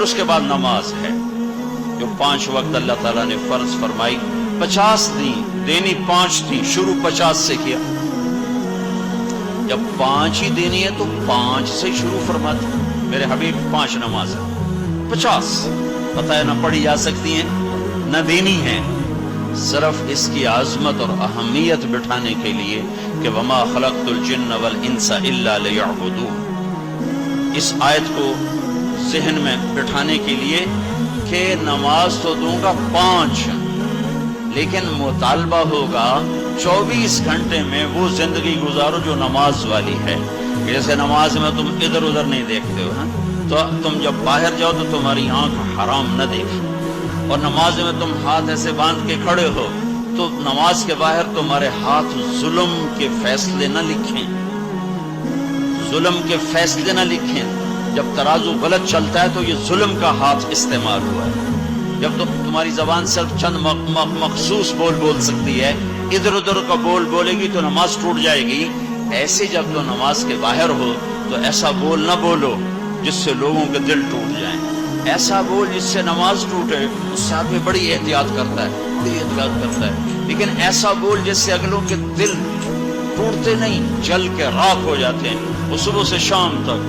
پھر اس کے بعد نماز ہے جو 5 وقت اللہ تعالیٰ نے فرض فرمائی. 50 دینی 5 تھی، شروع 50 سے کیا. جب 5 ہی دینی ہے تو 5 سے شروع فرماتے. میرے حبیب 5 نماز ہے، 50 پتہ ہے نہ پڑھی جا سکتی ہیں نہ دینی ہیں، صرف اس کی عظمت اور اہمیت بٹھانے کے لیے کہ وما خلقت الجن والانس الا لیعبدون. اس آیت کو ذہن میں بٹھانے کے لیے کہ نماز تو دوں گا 5، لیکن مطالبہ ہوگا 24 گھنٹے میں وہ زندگی گزارو جو نماز والی ہے. جیسے نماز میں تم ادھر ادھر نہیں دیکھتے ہو، تو تم جب باہر جاؤ تو تمہاری آنکھ حرام نہ دیکھے، اور نماز میں تم ہاتھ ایسے باندھ کے کھڑے ہو تو نماز کے باہر تمہارے ہاتھ ظلم کے فیصلے نہ لکھیں، ظلم کے فیصلے نہ لکھیں. جب ترازو غلط چلتا ہے تو یہ ظلم کا ہاتھ استعمال ہوا ہے. جب تو تمہاری زبان صرف چند مخصوص بول سکتی ہے، ادھر ادھر کا بولے گی تو نماز ٹوٹ جائے گی. ایسے جب تو نماز کے باہر ہو تو ایسا بول نہ بولو جس سے لوگوں کے دل ٹوٹ جائیں. ایسا بول جس سے نماز ٹوٹے، اس سے آدمی بڑی احتیاط کرتا ہے، لیکن ایسا بول جس سے اگلوں کے دل ٹوٹتے نہیں، جل کے راکھ ہو جاتے ہیں. وہ صبح سے شام تک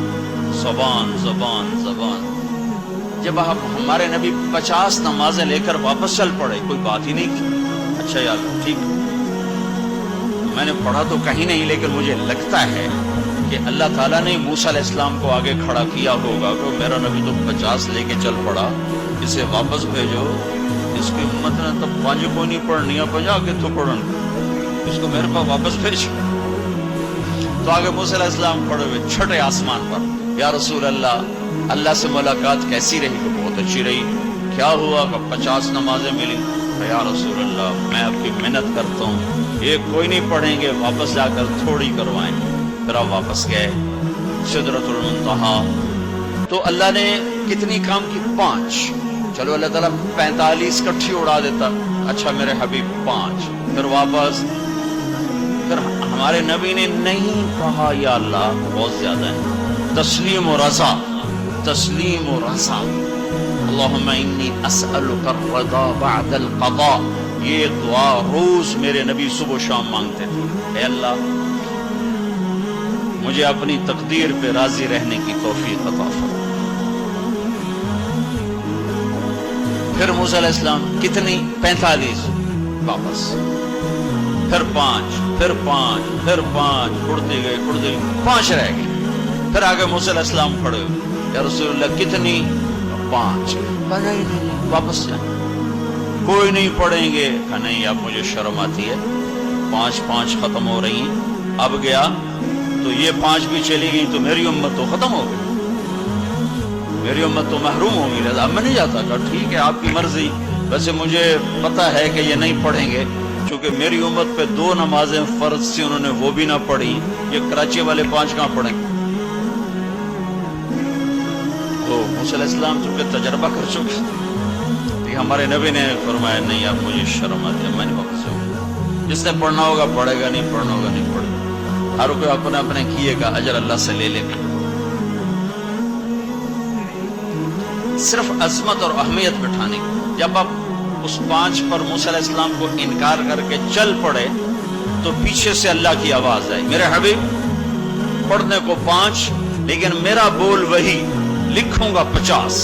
زبان زبان زبان. جب ہمارے نبی 50 نمازیں لے کر واپس چل پڑے، کوئی بات ہی نہیں کی. اچھا یار ٹھیک، میں نے پڑھا تو کہیں نہیں، لیکن مجھے لگتا ہے کہ اللہ تعالیٰ نے موسیٰ علیہ السلام کو آگے کھڑا کیا ہوگا کہ میرا نبی تو 50 لے کے چل پڑا، اسے واپس بھیجو. اس کی امت نے تب 5 کو نہیں پڑھنی ہے، 50 کے تو پڑھن، اس کو میرے پاس واپس بھیجو. تو آگے موسیٰ علیہ السلام کھڑے ہوئے چھٹے آسمان پر. یا رسول اللہ سے ملاقات کیسی رہی؟ تو بہت اچھی رہی. کیا ہوا؟ کہ 50 نمازیں ملی. یا رسول اللہ میں آپ کی محنت کرتا ہوں، یہ کوئی نہیں پڑھیں گے، واپس جا کر تھوڑی کروائیں. پھر آپ واپس گئے سدرۃ المنتہا. تو اللہ نے کتنی کام کی؟ 5. چلو اللہ تعالیٰ 45 کٹھی اڑا دیتا. اچھا میرے حبیب 5. پھر واپس. پھر ہمارے نبی نے نہیں کہا یا اللہ بہت زیادہ ہے. تسلیم و رضا، تسلیم و رضا. اللہم انی اسألک الرضا بعد القضاء. یہ دعا روز میرے نبی صبح و شام مانگتے تھے. اے اللہ مجھے اپنی تقدیر پہ راضی رہنے کی توفیق عطا فرما. پھر موسیٰ علیہ السلام کتنی؟ 45 واپس. پھر 5، پھر 5، پھر 5، اڑتے گئے 5 رہ گئے. پھر آگے موسیٰ علیہ السلام کھڑے ہوئے. یا رسول اللہ کتنی؟ 5. نہیں واپس جائیں، کوئی نہیں پڑھیں گے. کہا نہیں اب مجھے شرم آتی ہے، 5 ختم ہو رہی ہیں. اب گیا تو یہ 5 بھی چلی گئی تو میری امت تو ختم ہو گئی، میری امت تو محروم ہو گئی. اب میں نہیں جاتا. کہا ٹھیک ہے آپ کی مرضی، ویسے مجھے پتا ہے کہ یہ نہیں پڑھیں گے، چونکہ میری امت پہ 2 نمازیں فرض تھی، انہوں نے وہ بھی نہ پڑھی. یہ کراچی والے 5 کہاں پڑھیں گے؟ تو موسیٰ علیہ السلام چونکہ تجربہ کر چکے، لیکن ہمارے نبی نے فرمایا نہیں اب مجھے شرم آتی ہے، میں نے واپس جاؤں. جس نے پڑھنا ہوگا پڑھے گا، نہیں پڑھنا ہوگا نہیں پڑھے گا. ہر کوئی اپنے اپنے کیے گا اجر اللہ سے لے لے گا. صرف عظمت اور اہمیت بٹھانے کی. جب آپ اس 5 پر موسیٰ علیہ السلام کو انکار کر کے چل پڑے تو پیچھے سے اللہ کی آواز آئی، میرے حبیب پڑھنے کو 5 لیکن میرا بول وہی، لکھوں گا 50.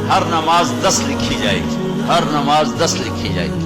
ہر نماز 10 لکھی جائے گی، ہر نماز 10 لکھی جائے گی.